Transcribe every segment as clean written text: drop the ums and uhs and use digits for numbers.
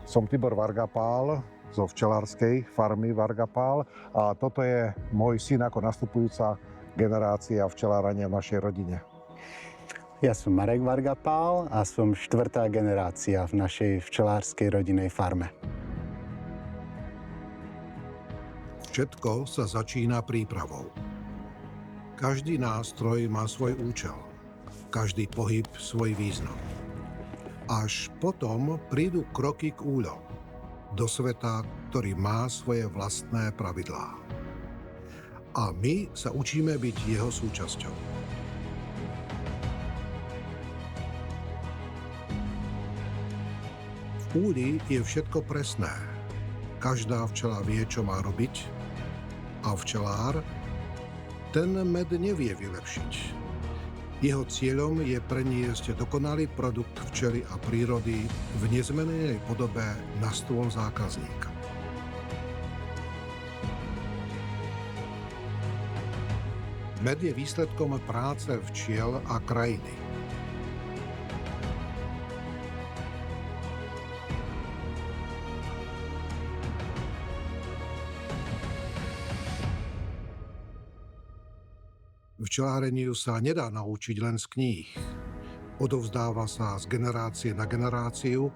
Som Tibor Vargapál zo včelárskej farmy Vargapál a toto je môj syn ako nastupujúca generácia včelárania v našej rodine. Ja som Marek Vargapál a som štvrtá generácia v našej včelárskej rodinnej farme. Všetko sa začína prípravou. Každý nástroj má svoj účel, každý pohyb svoj význam. Až potom prídu kroky k úľom, do sveta, ktorý má svoje vlastné pravidlá. A my sa učíme byť jeho súčasťou. V úli je všetko presné. Každá včela vie, čo má robiť, a včelár ten med nevie vylepšiť. Jeho cieľom je preniesť dokonalý produkt včely a prírody v nezmenenej podobe na stôl zákazníka. Med je výsledkom práce včiel a krajiny. Včeláreniu sa nedá naučiť len z kníh. Odovzdáva sa z generácie na generáciu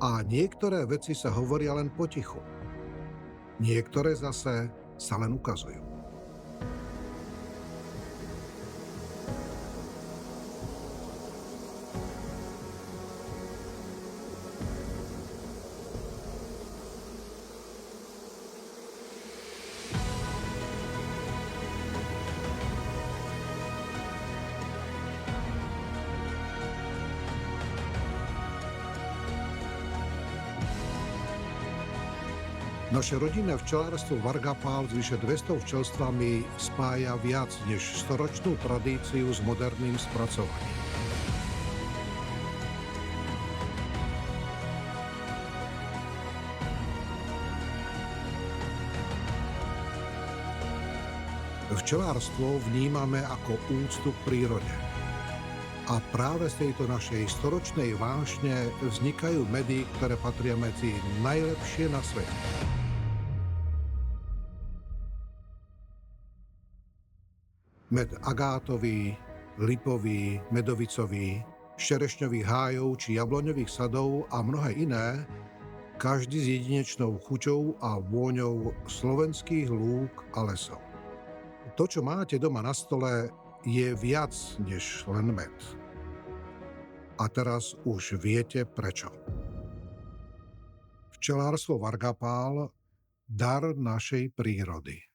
a niektoré veci sa hovoria len potichu. Niektoré zase sa len ukazujú. Naše rodinné včelárstvo Vargapál s vyše 200 včelstvami spája viac než storočnú tradíciu s moderným spracovaním. Včelárstvo vnímame ako úctu k prírode. A práve z tejto našej storočnej vášne vznikajú medy, ktoré patria medzi najlepšie na svete. Med agátový, lipový, medovicový, šerešňových hájov či jabloňových sadov a mnohé iné, každý s jedinečnou chuťou a vôňou slovenských lúk a lesov. To, čo máte doma na stole, je viac než len med. A teraz už viete prečo. Včelárstvo Vargapál – dar našej prírody.